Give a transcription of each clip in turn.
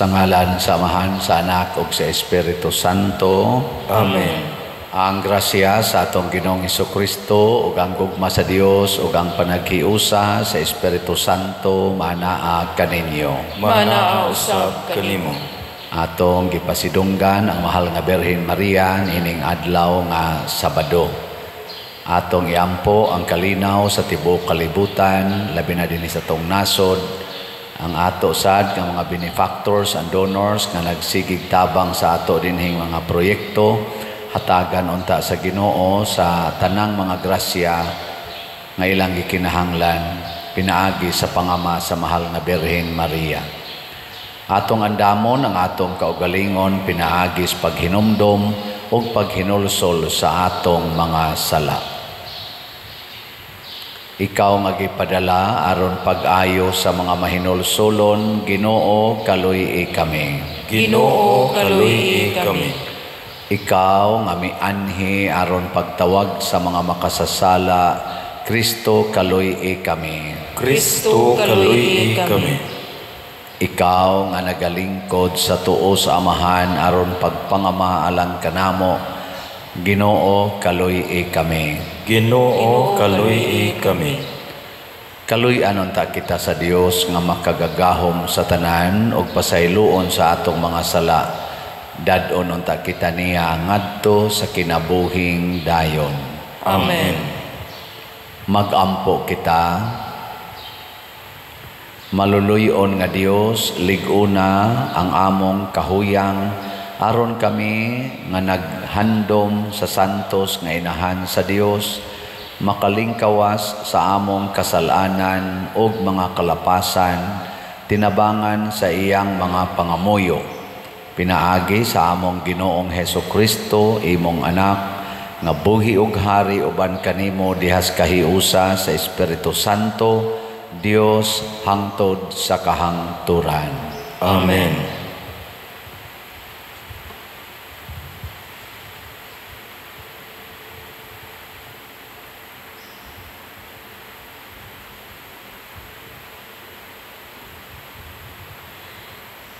Sa ngalan sa Amahan, sa Anak, ug sa Espiritu Santo. Amen. Ang grasya sa atong Ginoong Hesukristo ug ang gugma sa Dios ug ang panaghiusa sa Espiritu Santo manaa kaninyo. Manaa usab kanimo. Atong gipasidunggan ang mahal nga Birhen Maria nining adlaw nga Sabado. Atong iampo ang kalinaw sa tibuok kalibutan, labi na dinhi sa tong nasod. Ang ato sad nga mga benefactors and donors nga nagsigig tabang sa ato dinhing mga proyekto, hatagan unta sa Ginoo sa tanang mga grasya nga ilang gikinahanglan pinaagi sa pangama sa mahal nga Birhen Maria. Atong andamon ang atong kaugalingon pinaagi sa paghinumdom ug paghinulsol sa atong mga sala. Ikaw nga gipadala aron pag-ayo sa mga mahinulsolon, Ginoo kaluy kami. Ginoo kaluy kami. Ikaw nga mianhi aron pagtawag sa mga makasasala, Kristo kaluy kami. Kristo kaluy kami. Ikaw nga nagalingkod sa tuo sa Amahan aron pagpangama alang kanamo, Ginoo kaluy kami. Ginoo kaluy kami. Kaluy-an unta kita sa Dios nga makagagahom sa tanan ug pasayloon sa atong mga sala. Dadon unta kita niya ngadto sa kinabuhing dayon. Amen. Magampo kita. Maluluyon nga Dios, liguna ang among kahuyang aron kami nga naghandom sa santos nga inahan sa Dios, makalingkawas sa among kasalanan ug mga kalapasan, tinabangan sa iyang mga pangamuyo. Pinaagi sa among Ginoong Hesukristo, imong anak, nga buhi ug hari uban kanimo dihas kahiusa sa Espiritu Santo, Dios hangtod sa kahangturan. Amen.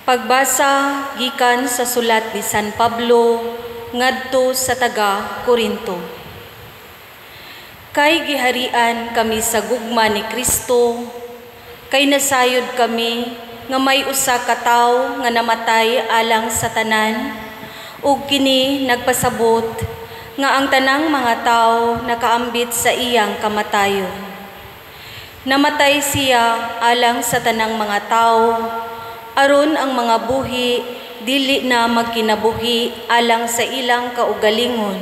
Pagbasa gikan sa sulat ni San Pablo ngadto sa taga Corinto. Kay giharian kami sa gugma ni Kristo, kay nasayod kami nga may usa ka tawo nga namatay alang sa tanan, ug kini nagpasabot nga ang tanang mga tawo nakaambit sa iyang kamatayon. Namatay siya alang sa tanang mga tawo, aron ang mga buhi dili na magkinabuhi alang sa ilang kaugalingon,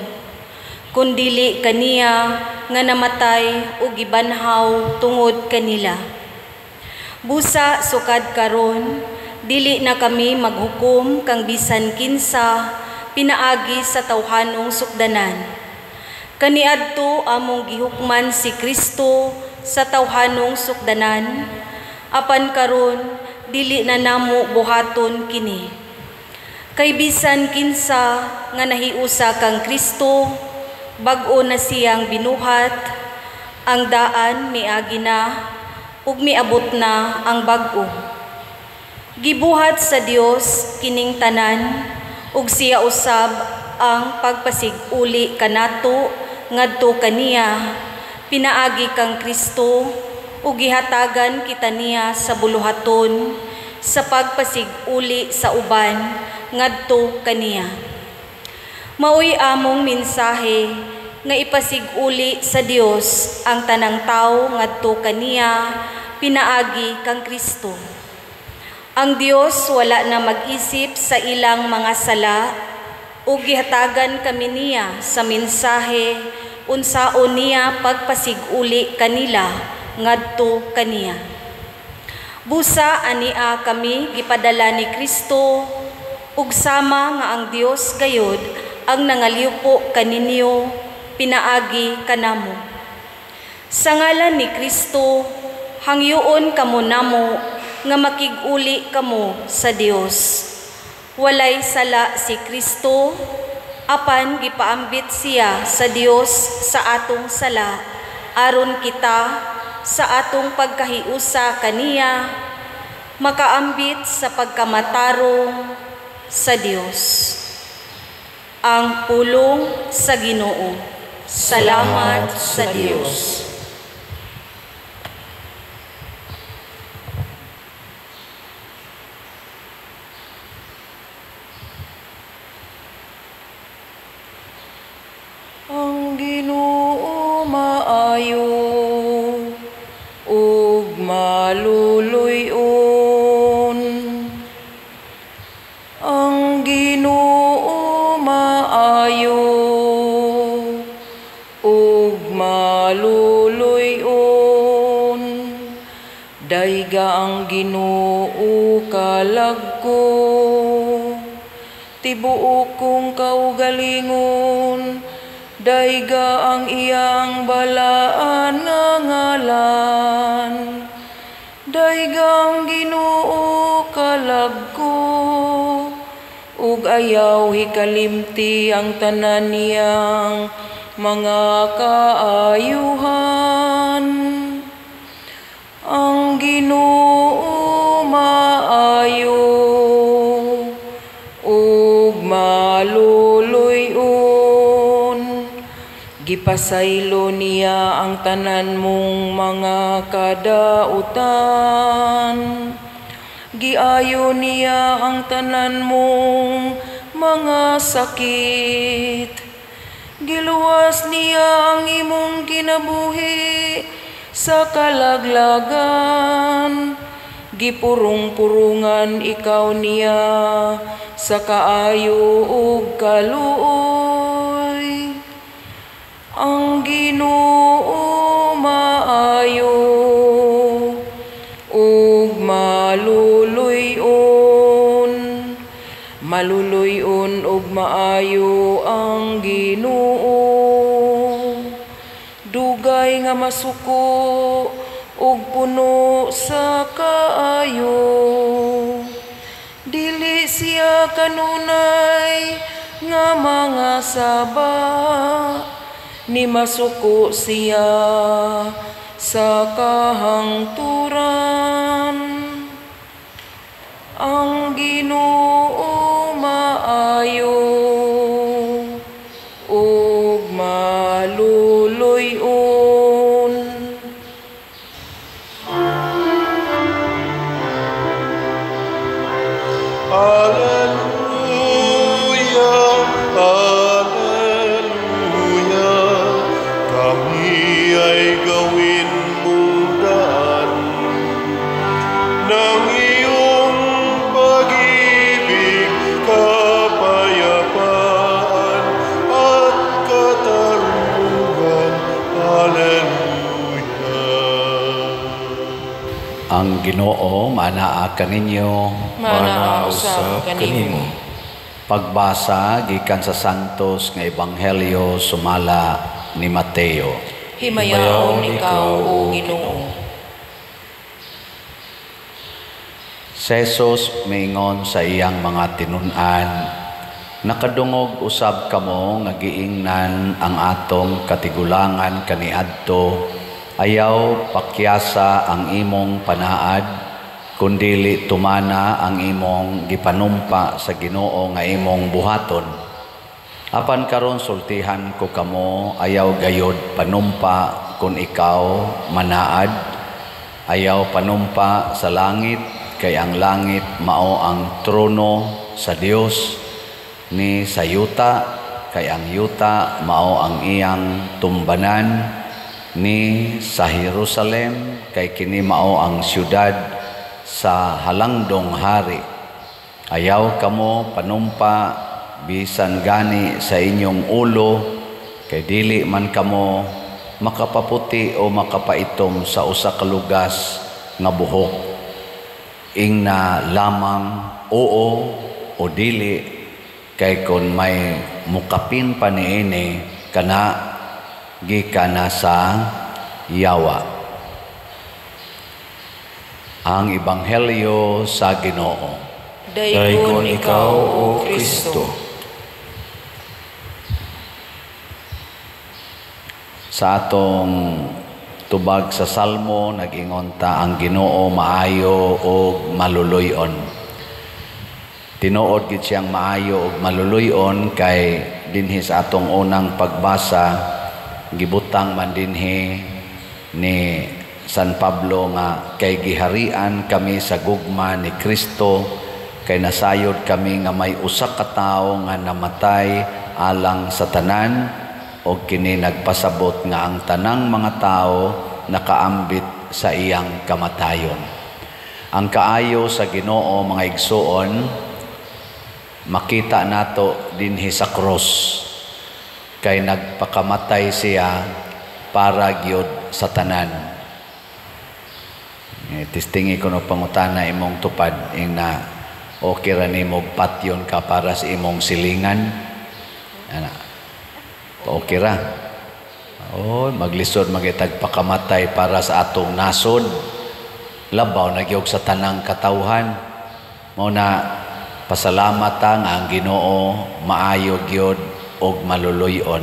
kundili kaniya nga namatay ug gibanhaw tungod kanila. Busa sukad karon dili na kami maghukom kang bisan kinsa pinaagi sa tawhanong sukdanan. Kaniadto among gihukman si Kristo sa tawhanong sukdanan, apan karon dili na namo buhaton kini. Kay bisan kinsa nga nahiusa kang Kristo, bag-o na siyang binuhat, ang daan miagi na, ug miabot na ang bag-o. Gibuhat sa Dios kining tanan, ug siya usab ang pagpasig-uli kanato ngadto kaniya, pinaagi kang Kristo, ug gihatagan kita niya sa buluhaton sa pagpasig-uli sa uban ngadto kaniya. Maoy among mensahe nga ipasig-uli sa Dios ang tanang tawo ngadto kaniya, pinaagi kang Kristo. Ang Dios wala na mag-isip sa ilang mga sala, ug gihatagan kami niya sa mensahe unsaon niya pagpasig-uli kanila ngadto kaniya. Busa ania kami gipadala ni Kristo, ug sama nga ang Dios gayud ang nangaliupo kaninyo, pinaagi kanamo. Sa ngalan ni Kristo, hangyoon kamo namo nga makig-uli kamo sa Dios. Walay sala si Kristo, apan gipaambit siya sa Dios sa atong sala, aron kita sa atong pagkahiusa kaniya makaambit sa pagkamatarong sa Dios. Ang pulong sa Ginoo. Salamat sa Dios. Ang Ginoo maayo ug maluluyon. Ang Ginoo maayo ug maluluyon. Dayga ang Ginoo kalagko, tibuok kong kaugalingon. Dayga ang iyang balaan nga ngalan. Dayga ang Ginoo kalagko, ug ayaw hikalimti ang tanan niyang mga kaayuhan. Ang Ginoo maayo ug maluluyon. Gipasaylo niya ang tanan mong mga kadautan. Giayo niya ang tanan mong mga sakit. Giluwas niya ang imong kinabuhi sa kalaglagan. Gipurong-purungan ikaw niya sa kaayo ug kaluoy. Ang Ginoo maayo ug maluluyon. Maluluyon ug maayo ang Ginoo. Dugay nga masuko ug puno sa kaayo. Dili siya kanunay nga mga saba, ni masuko siya sa kahangturan. Ang Ginoo maayo ug maluluyon. Hallelujah, hallelujah. Kami ay gawin mo daan ng iyong pag-ibig, kapayapaan at katarungan. Hallelujah. Ang Ginoo manaa kaninyo. Manaa usab kanimo. Pagbasa gikan sa Santos nga Ebanghelyo sumala ni Mateo. Himayaon ikaw, O Ginoo. Si Jesus mingon sa iyang mga tinun-an, nakadungog usab kamo nga giingnan ang atong katigulangan kaniadto, ayaw pakyasa ang imong panaad, kundili tumana ang imong gipanumpa sa Ginoo nga imong buhaton. Apan karon sultihan ko kamo, ayaw gayod panumpa kun ikaw manaad, ayaw panumpa sa langit, kay ang langit mao ang trono sa Dios, ni sa yuta, kay ang yuta mao ang iyang tumbanan, ni sa Jerusalem, kay kini mao ang syudad sa halangdong hari. Ayaw kamo panumpa bisan gani sa inyong ulo, kay dili man kamo makapaputi o makapaitom sa usa ka lugas nga buhok. Ingna lamang oo o dili, kay kon may mukapin pa niini kana gikana sa yawa. Ang Ebanghelyo sa Ginoo. Daygon ikaw, O Kristo. Sa atong tubag sa Salmo nag-ingon ta ang Ginoo maayo ug maluluyon. Tinuod gid siyang maayo ug maluluyon kay dinhi sa atong unang pagbasa gibutang man dinhi ni San Pablo nga kay giharian kami sa gugma ni Kristo kay nasayod kami nga may usa ka tawo nga namatay alang sa tanan o kini nagpasabot nga ang tanang mga tao nakaambit sa iyang kamatayon. Ang kaayo sa Ginoo mga igsoon makita nato dinhi sa cross kay nagpakamatay siya para gyud sa tanan. Tistingi ko no pangutana imong tupad ing na okay ra nimo patyon ka para sa imong silingan. Ana. Okay ra. Oh, maglisod magitag pakamatay para sa atong nasod. Labaw na gyud sa tanang katawhan. Mao na pasalamat nga ang Ginoo maayo gyud og maluluyon.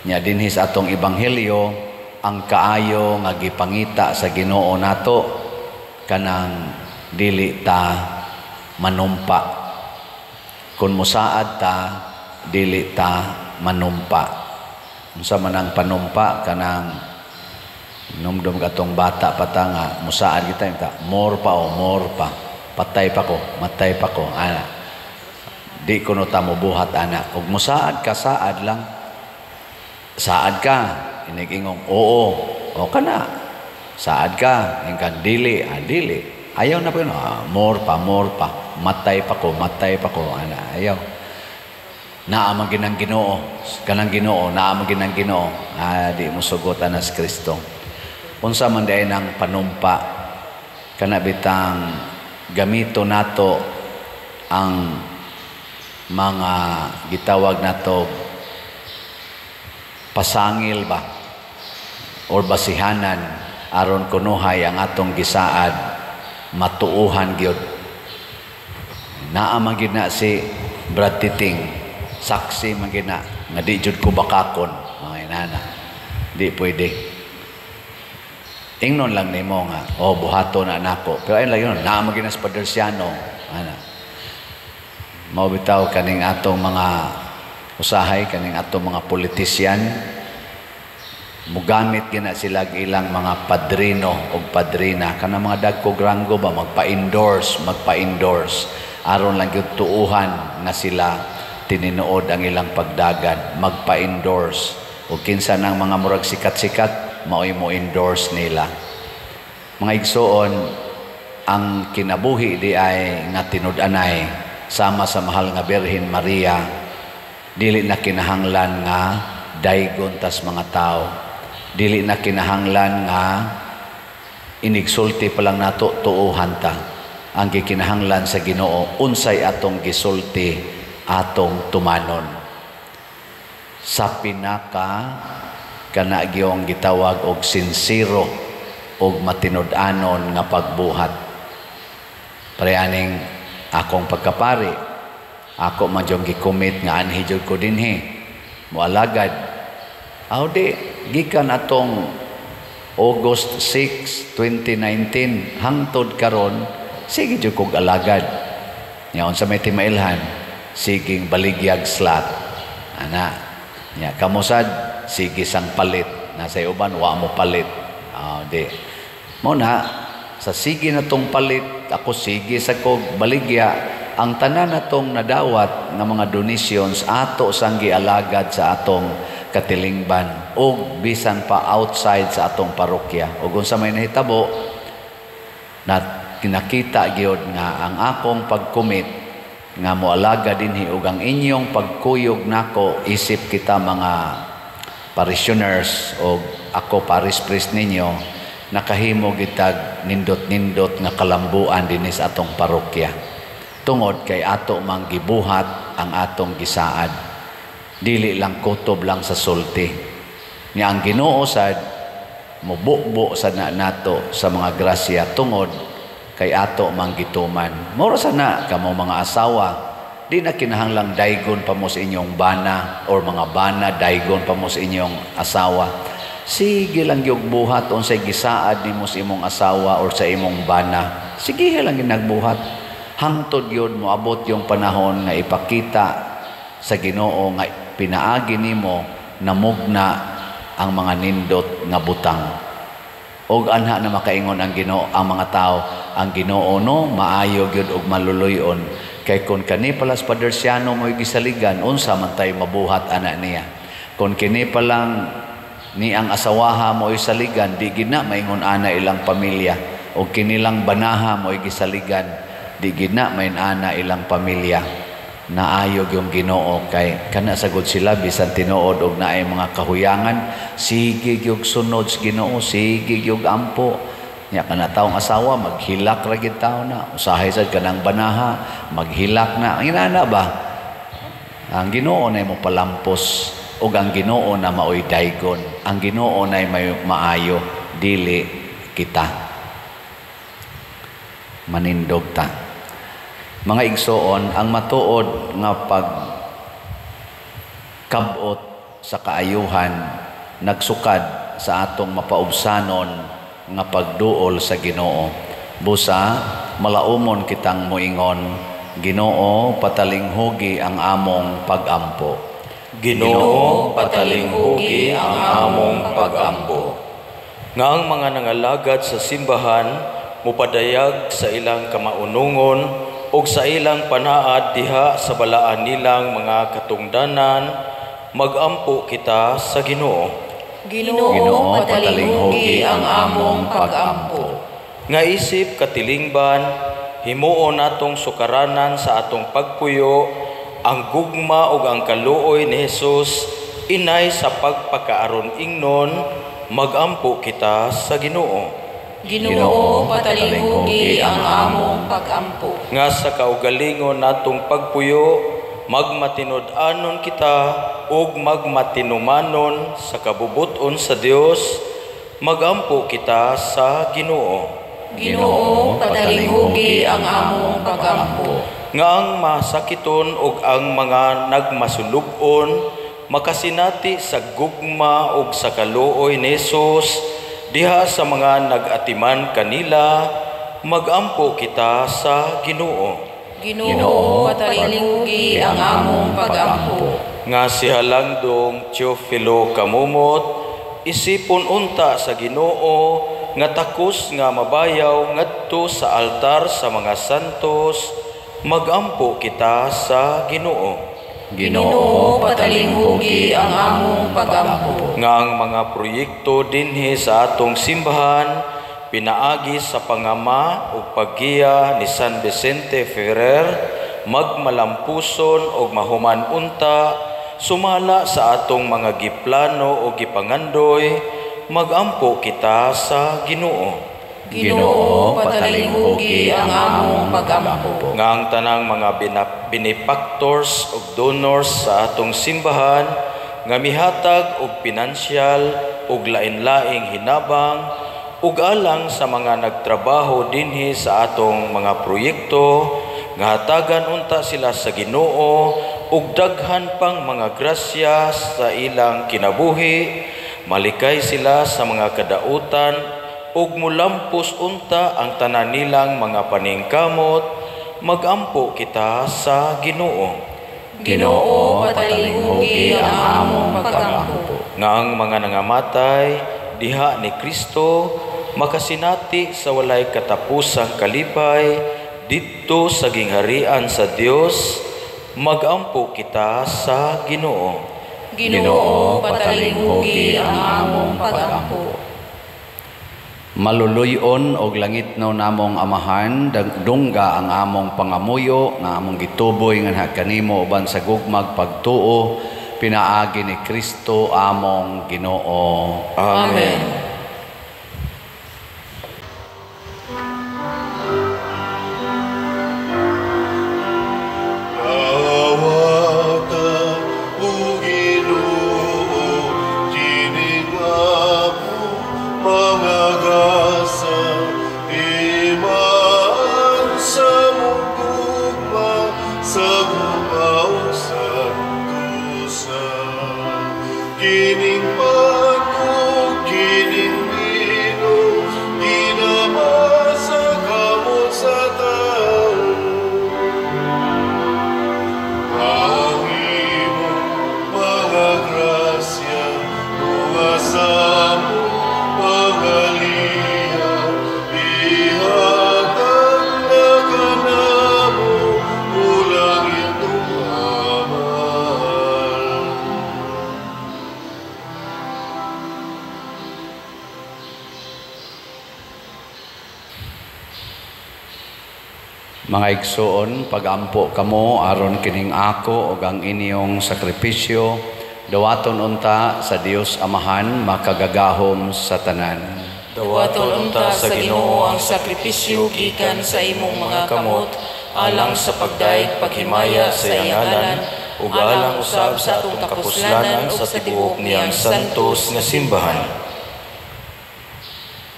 Nya dinhi sa atong ebanghelyo ang kaayo nga gipangita sa Ginoo nato kanang dili ta manumpa. Kung musaad ta dili ta manumpa. Unsa man ang panumpa kanang numdum katong bata pata nga musaad kita ta more pa patay pa ko matay pa ko ana di ko no ta mobuhat ana ug musaad ka saad lang saad ka inigingong oo o kana saad ka ingkan dili dili ayaw na po more pa matay pa ko ana ayaw naamang ginang Ginoo kanang Ginoo naamang ginang Ginoo di mo sugotan as Kristo unsa man diay nang panumpa kana bitang gamito nato ang mga gitawag nato pasangil ba or basihanan aron kunuhay ang atong gisaad matuuhan gyud naamang gid na si Brad Titing saksi man gid na nga di jud ko bakakon ay nana di pwede ingnon lang nimo nga buhaton na nako pero ayun lang yun naamang gid na sa Padersiano ana mao bitaw kaning atong mga usahay kaning atong mga politisyan mugamit gina sila ilang mga padrino o padrina kanang mga dagkog ranggo ba magpa-endorse aron lang gyud tuuhan nga sila tininuod ang ilang pagdagan magpa-endorse o kinsa nang mga murag sikat-sikat mao'y mo endorse nila mga igsoon ang kinabuhi di ay nga tinud-anay sama sa mahal nga Birhen Maria dili na kinahanglan nga daygon tas mga tao dili na kinahanglan nga inigsulti pa lang nato tuuhan ta ang gikinahanglan sa Ginoo unsay atong gisulti atong tumanon sa pinaka kana gyong gitawag og sinsiro og matinud-anon nga pagbuhat pareaning akong pagkapari ako man jong gikomit nga anhi jud ko dinhi moalagad di gikan atong August 6, 2019 hangtod karon sige jud kog alagad nyaon sa may timailhan siging baligyag slot ana nya kamusad sige sang palit nasa uban wa mo palit di mo na sa sige na tong palit ako sige sa kog baligya ang tanan natong nadawat nga mga donations ato sang gialagad sa atong katilingban o bisan pa outside sa atong parokya ug unsa may nahitabo na kinakita gyud nga ang akong pagkumit nga moalaga dinhi ug ang inyong pagkuyog nako isip kita mga parishioners o ako parish priest ninyo nakahimo gitag nindot-nindot nga kalambuan dinhi sa atong parokya tungod kay ato mang gibuhat ang atong gisaad dili lang kutob lang sa sulti niya ang Ginoo sad mobukbo sad nato sa mga grasya tungod kay ato mang gituman moro sana kamo mga asawa di na kinahanglang daygon pa mo sa inyong bana or mga bana daygon pa mo sa inyong asawa Sige lang yung buhat unsay gisaad nimo sa imong asawa or sa imong bana. Sige lang yung nagbuhat. Hangtod yun mo abot yung panahon nga ipakita sa Ginoo nga pinaagi nimo namugna ang mga nindot nga butang. Og anha na makaingon ang Ginoo ang mga tao, ang Ginoo no maayo gyud og maluluyon kay kun kani palas padersyano mo gisaligan unsa man tay mabuhat ana niya. Kun kini pa lang ni ang asawaha mo isaligan di gina maingon ana ilang pamilya o kinilang banaha mo gisaligan di gina main ana ilang pamilya. Naayog yung Ginoo kay kana sagod sila bisan tinuod og naay mga kahuyangan, sige gyud sunod sa Ginoo, sige gyud ampo. Nya kana taong asawa maghilak ra gyud tawo na, usahay sad kanang banaha maghilak na. Ang inana ba? Ang Ginoo na mo palampos ug ang Ginoo na maoy daygon. Ang Ginoo na may maayo dili kita. Manindog ta. Mga igsoon, ang matuod nga pagkabot sa kaayuhan nagsukad sa atong mapaubsanon nga pagduol sa Ginoo. Busa malaumon kitang moingon, Ginoo patalinghugi ang among pagampo. Ginoo patalinghugi ang among pagampo. Nga ang mga nangalagad sa simbahan mupadayag sa ilang kamaunungon ug sa ilang panaad diha sa balaan nilang mga katungdanan, magampo kita sa Ginoo. Ginoo patalinghugi ang among pagampo. Nga isip katilingban, himuon natong sukaranan sa atong pagpuyo ang gugma ug ang kaluoy ni Hesus inay sa pagpakaaron ingnon, magampo kita sa Ginoo. Ginoo patalinghugi ang among pagampo. Nga sa kaugalingon natong pagpuyo, magmatinud-anon kita ug magmatinumanon sa kabubuton sa Dios, magampo kita sa Ginoo. Ginoo patalinghugi ang among pagampo. Nga ang masakiton ug ang mga nagmasulub-on makasinati sa gugma ug sa kaluoy ni Hesus diha sa mga nag-atiman kanila, magampo kita sa Ginoo. Ginoo patalinghugi ang among pagampo. Nga si Halangdong Teofilo Kamumot, isipon unta sa Ginoo nga takos nga mabayaw ngadto sa altar sa mga santos, magampo kita sa Ginoo. Ginoo patalinghugi ang among pagampo. Nga ang mga proyekto dinhi sa atong simbahan pinaagi sa pangama ug paggiya ni San Vicente Ferrer, magmalampuson ug mahuman unta sumala sa atong mga giplano ug gipangandoy, magampo kita sa Ginoo. Ginoo patalinghugi ang among pagampo. Nga ang tanang mga benefactors ug donors sa atong simbahan nga mihatag og pinansyal ug lain-laing hinabang ug alang sa mga nagtrabaho dinhi sa atong mga proyekto, nga hatagan unta sila sa Ginoo ug daghan pang mga grasya sa ilang kinabuhi, malikay sila sa mga kadautan ug mulampos unta ang tanan nilang mga paningkamot, magampo kita sa Ginoo. Ginoo patalinghugi ang among pagampo. Nga ang mga nangamatay diha ni Kristo makasinati sa walay katapusang kalipay didto sa gingharian sa Dios, magampo kita sa Ginoo. Ginoo patalinghugi ang among pagampo. Maluluyon og langit no namong amahan, dungga ang among pangamuyo nga among gituboy nga kanimo uban sa gugmag pagtuo, pinaagi ni Kristo among Ginoo. Amen. Kining pagkukit Mga igsoon, pagampo kamo aron kining ako ug ang inyong sakripisyo dawaton unta sa Dios Amahan makagagahom sa tanan. Dawaton unta sa Ginoo ang sakripisyo gikan sa imong mga kamot alang sa pagdaig paghimaya sa iyang ngalan ug alang usab sa atong kapuslanan ug sa tibuok niyang santos nga simbahan.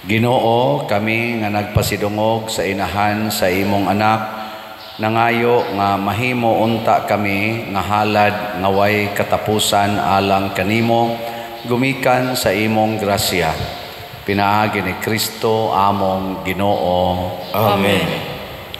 Ginoo, kami nga nagpasidungog sa inahan sa imong anak, nangayo nga mahimo unta kami nga halad nga way katapusan alang kanimo gumikan sa imong grasya. Pinaagi ni Kristo among Ginoo. Amen.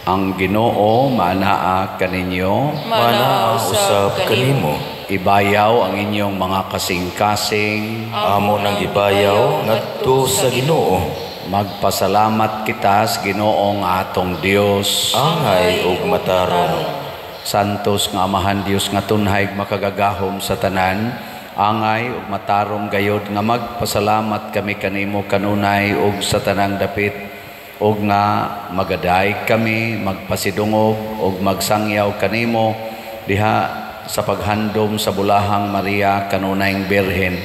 Ang Ginoo maanaa kaninyo, Manaa usab kanimo. ibayaw ang inyong mga kasing-kasing. Amo nang gibayaw ngadto sa Ginoo. Magpasalamat kita sa Ginoo nga atong Dios. Angay ug matarong. Santos nga Amahan Dios nga tunhay makagagahom sa tanan, angay ug matarong gayod nga magpasalamat kami kanimo kanunay ug sa tanang dapit, ug nga magaday kami magpasidungog ug magsangyaw kanimo diha sa paghandom sa bulahang Maria kanunayng Birhen.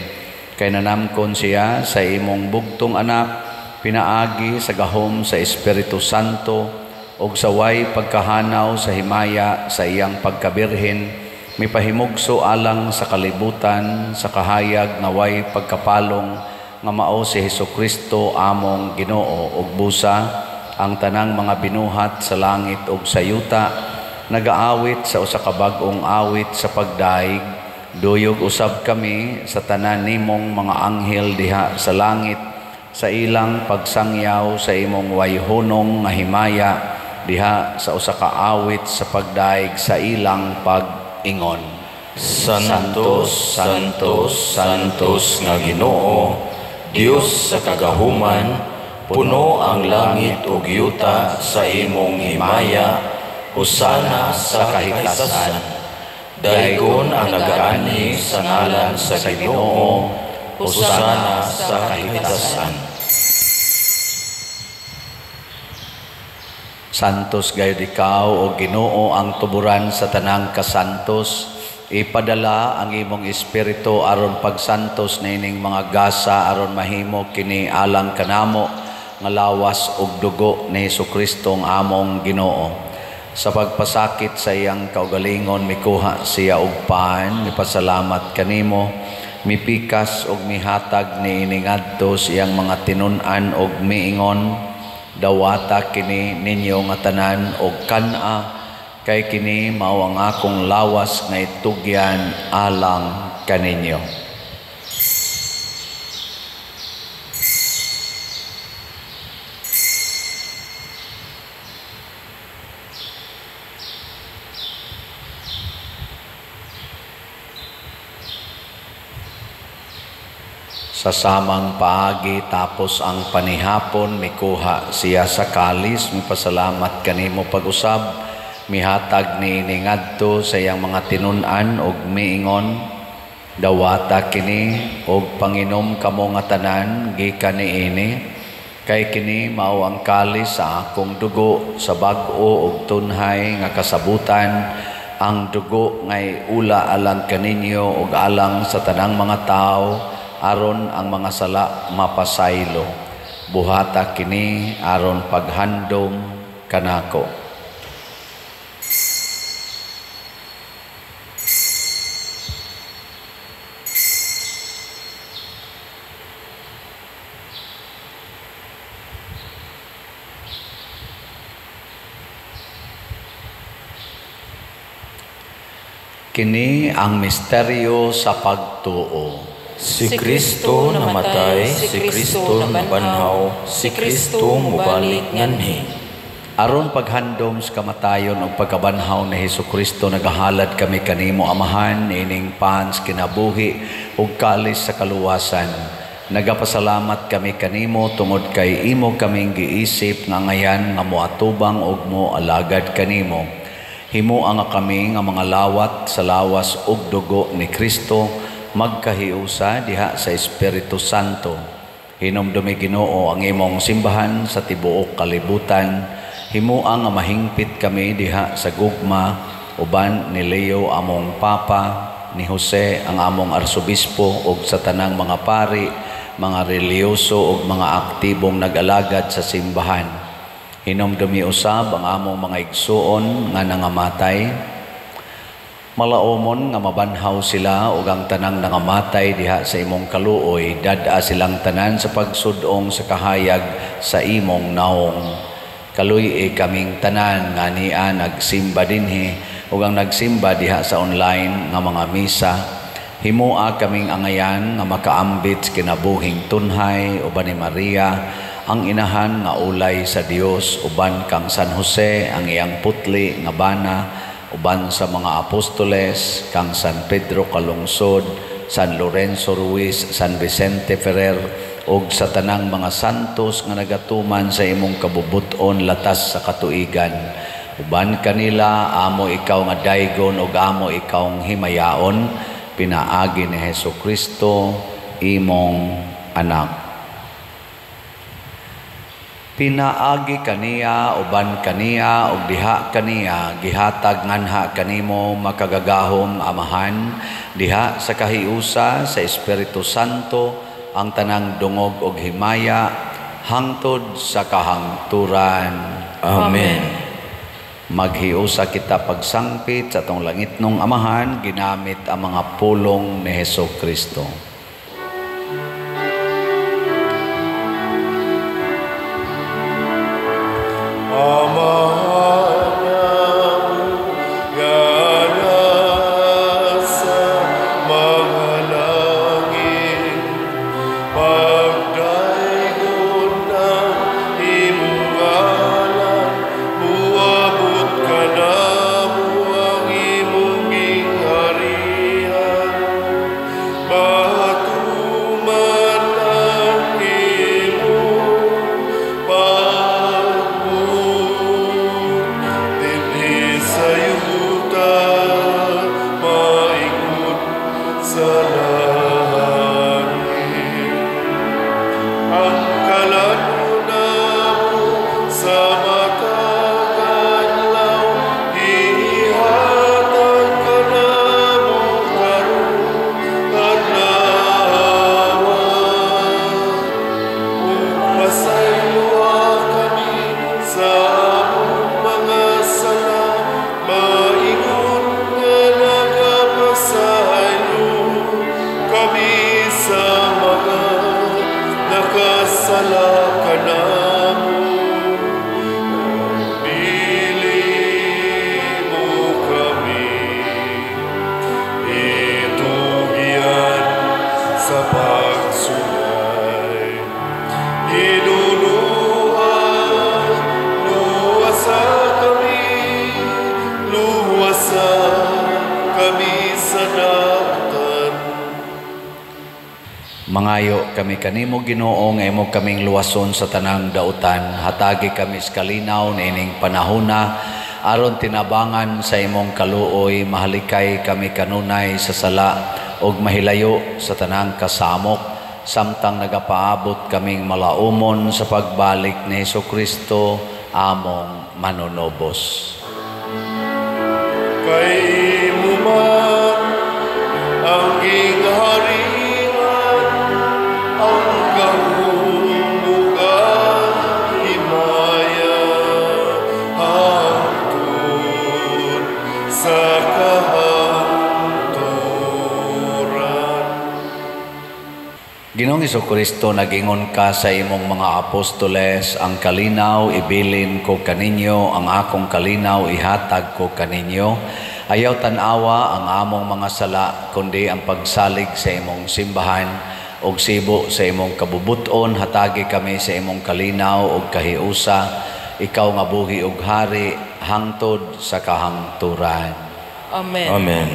Kay nanamkon siya sa imong bugtong anak, pinaagi sa gahom sa Espiritu Santo ug sa way pagkahanaw sa himaya sa iyang pagkabirhen, mipahimugso alang sa kalibutan sa kahayag nga way pagkapalong nga mao si Hesukristo among Ginoo ug busa ang tanang mga binuhat sa langit ug sa yuta nagaawit sa usa ka bag-ong awit sa pagdaig. Duyog usab kami sa tanan nimong mga anghel diha sa langit sa ilang pagsangyaw sa imong wayhunong nga himaya diha sa usa ka awit sa pagdaig sa ilang pag-ingon. Santos, Santos, Santos nga Ginoo, Dios sa kagahuman, puno ang langit ug yuta sa imong himaya. Hosana sa kahitasan. Daigon ang nagaani sa ngalan sa Ginoo. Hosana sa kahitasan. Santos gayud ikaw o Ginoo ang tuburan sa tanang kasantos. Ipadala ang imong espiritu aron pagsantos na ining mga gasa aron mahimo kini alang kanamo nga lawas ug dugo ni Hesukristo ang among Ginoo. Sa pagpasakit sa iyang kaugalingon mikuha siya og paan, mipasalamat kanimo, mipikas og mihatag ni iningadto sa iyang mga tinun-an og miingon, dawata kini ninyo nga tanan og kana, kay kini mao ang akong lawas nga itugyan alang kaninyo. Sa samang paagi tapos ang panihapon mikuha siya sa kalis, mipasalamat kanimo pag-usab, mihatag ni ngadto sa iyang mga tinun-an og miingon, dawata kini og panginom kamo nga tanan gikan niini, kay kini mao ang kalis sa akong dugo sa bag-o ug tunhay nga kasabutan, ang dugo ngay ula alang kaninyo ug alang sa tanang mga tao aron ang mga sala mapasaylo. Buhata kini aron paghandom kanako. Kini ang misteryo sa pagtuo. Si Kristo namatay, si Kristo nabanhaw, si Kristo mubalik nganhi. Aron paghandom sa kamatayon ug pagkabanhaw ni Hesukristo nagahalad kami kanimo Amahan ining pans kinabuhi ug kalis sa kaluwasan. Nagapasalamat kami kanimo tungod kay imo kaming giisip nga ngayan nga moatubang ug moalagad kanimo. Himuang nga kami nga mga lawat sa lawas ug dugo ni Kristo magkahiusa diha sa Espiritu Santo. Hinumdumi Ginoo ang imong simbahan sa tibuok kalibutan. Himuang nga mahingpit kami diha sa gugma, uban ni Leo among Papa, ni Jose ang among arsobispo ug sa tanang mga pari, mga reliyoso ug mga aktibong nag-alagad sa simbahan. Hinumdumi usab ang among mga igsuon nga nangamatay. Malaumon nga mabanhaw sila ug ang tanang nangamatay diha sa imong kaluoy, dad-a silang tanan sa pagsudong sa kahayag sa imong naong. Kaluy kaming tanan nga niya nagsimba dinhi ug ang nagsimba diha sa online nga mga misa. Himua kaming angayan nga makaambit sa kinabuhing tunhay uban ni Maria, ang inahan nga ulay sa Dios, uban kang San Jose ang iyang putli nga bana, uban sa mga apostoles kang San Pedro Calungsod, San Lorenzo Ruiz, San Vicente Ferrer ug sa tanang mga santos nga nagatuman sa imong kabubuton latas sa katuigan. Uban kanila amo ikaw nga daygon ug amo ikaw himayaon, pinaagi ni Hesukristo imong anak. Pinaagi kaniya uban kaniya ug diha kaniya gihatag nganha kanimo makagagahom amahan, diha sa kahiusa sa Espiritu Santo ang tanang dungog ug himaya hangtod sa kahangturan. Amen. Maghiusa kita pagsangpit sa atong langitnong amahan ginamit ang mga pulong ni Hesukristo. Mangayo kami kanimo Ginoo nga imo kaming luwason sa tanang dautan, hatagi kami sa kalinaw niining panahona aron tinabangan sa imong kaluoy, mahalikay kami kanunay sa sala ug mahilayo sa tanang kasamok, samtang nagapaabot kaming malaumon sa pagbalik ni Hesukristo among manunobos. Kay mo man ang ginghari ang kahumugan himaya hangtod sa kahangturan. Ginoong Hesukristo, nagingon ka sa imong mga apostoles, ang kalinaw ibilin ko kaninyo, ang akong kalinaw ihatag ko kaninyo. Ayaw tanawa ang among mga sala, kundi ang pagsalig sa imong simbahan og sibo sa imong kabubuton, hatagi kami sa imong kalinaw og kahiusa, ikaw nga buhi ug hari hangtod sa kahangturan. Amen. Amen.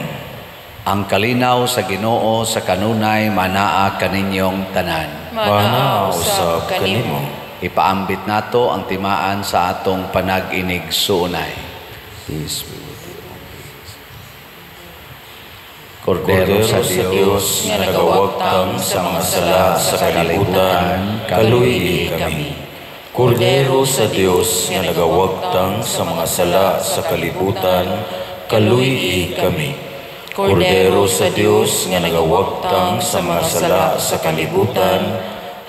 Ang kalinaw sa Ginoo sa kanunay manaa kaninyong tanan. Mana usab kanimo. Ipaambit nato ang timaan sa atong panag-inig suunay. Peace be with you. Kordero sa Dios nga nagawagtang sa mga sala sa kalibutan, kaluyi kami. Kordero sa Dios nga nagawagtang sa mga sala sa kalibutan, kaluy kami. Kordero sa Dios nga nagawagtang sa mga sala sa kalibutan,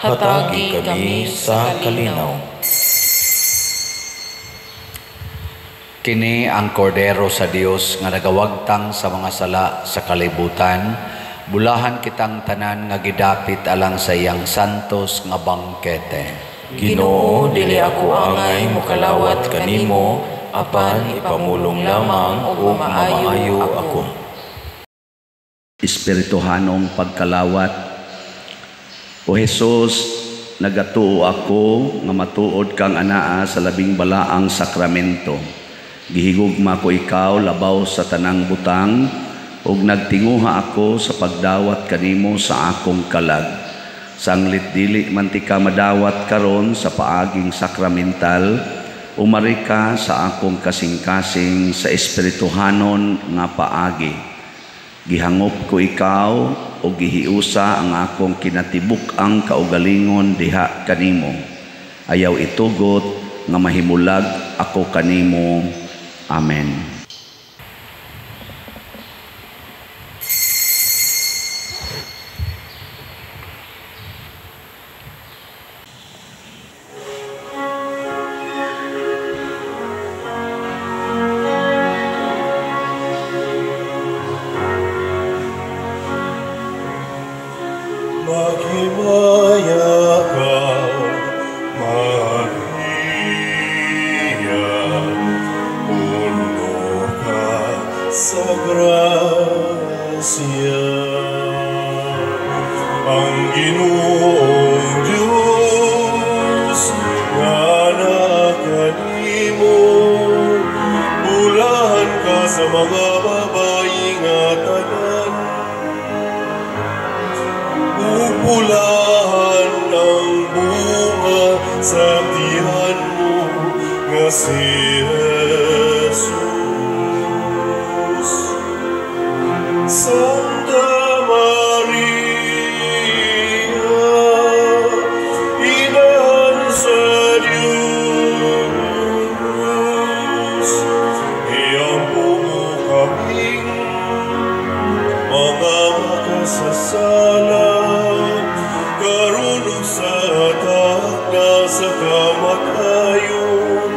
hatagi kami sa kalinaw. Kini ang kordero sa Dios nga nagawagtang sa mga sala sa kalibutan, bulahan kitang tanan nga gidapit alang sa iyang santos nga bangkete. Ginoo, dili ako angay mokalawat kanimo, apan ipamulong lamang o mamaayo ako. Espirituhanong pagkalawat. O Jesus, nagatuo ako nga matuod kang anaa sa labing balaang sakramento. Gihigugma ko ikaw labaw sa tanang butang, ug nagtinguha ako sa pagdawat kanimo sa akong kalag. Sanglit dili man ti ka madawat karon sa paaging sakramental, umari ka sa akong kasing-kasing sa espirituhanon nga paagi. Gihangop ko ikaw o gihiusa ang akong kinatibuk-ang kaugalingon diha kanimo. Ayaw itugot nga mahimulag ako kanimo. Amen. Maghimaya ka, Maria, puno ka sa grasya. Ang Ginoong Diyos nga nakanimo, bulahan ka sa mga babae nga tanan. Bulahan ang bunga sa tiyan mo nga si Jesus. Santa Maria, Ina sa Diyos, iampo mo kaming mga makasasala, karunong sa takna sa kamatayon,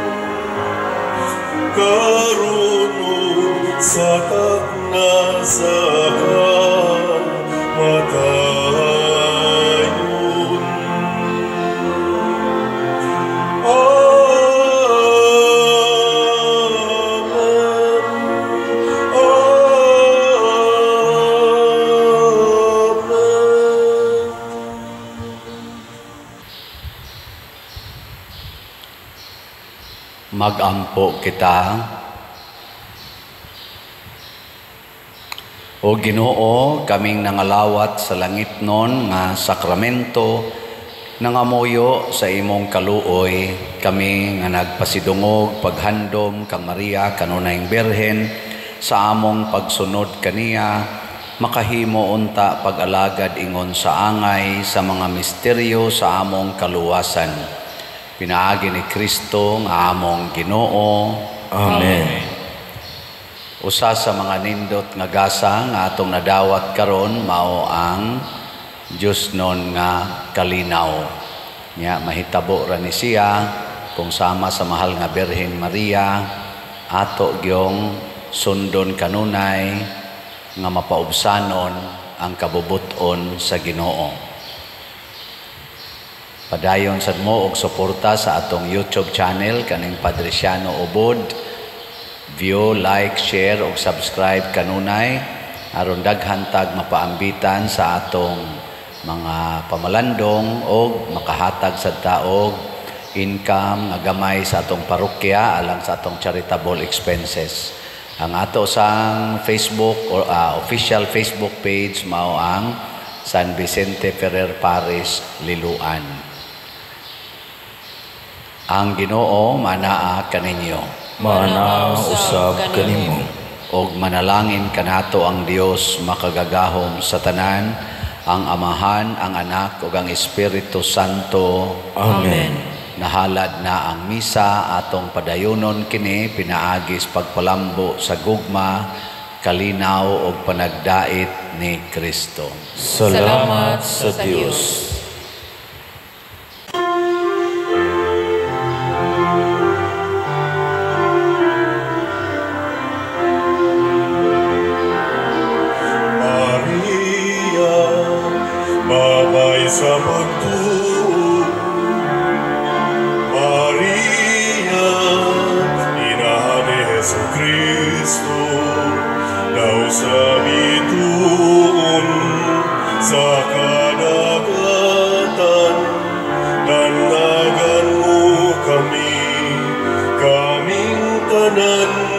karunong sa takna sa kamatayon. Magampo kita. O Ginoo, kaming nangalawat sa langit non nga sakramento, nangamuyo sa imong kaluoy, kami nga nagpasidungog paghandom kang Maria kanunayng Birhen sa among pagsunod kaniya, makahimo unta pag-alagad ingon sa angay sa mga misteryo sa among kaluwasan. Pinaagi ni Kristo nga among Ginoo. Amen. Usa sa mga nindot nga gasa nga atong nadawat karon mao ang Diyos non nga kalinaw. Nya mahitabo ra ni siya kung sama sa mahal nga Birhen Maria ato gyong sundon kanunay nga mapaubsanon ang kabubuton sa Ginoo. Padayon sad mo og suporta sa atong YouTube channel kaning Padresiano Ubod. View, like, share ug subscribe kanunay aron daghan tag mapaambitan sa atong mga pamalandong ug makahatag sad ta og income nga gamay sa atong parokya alang sa atong charitable expenses. Ang ato sang Facebook or official Facebook page mao ang San Vicente Ferrer Parish, Liloan. Ang Ginoo manaa kaninyo. Mana usab kanimo. Og manalangin kanato ang Dios makagagahom sa tanan, ang Amahan, ang Anak ug ang Espiritu Santo. Amen. nahalad na ang misa atong padayunon kini pinaagis pagpalambo sa gugma, kalinaw ug panagdait ni Kristo. Salamat sa Dios. Maria, babay sa pagtuo. Maria, ina ni Jesucristo, daw sa bituon sa kadagatan, danagan mo kami, kaming tanan.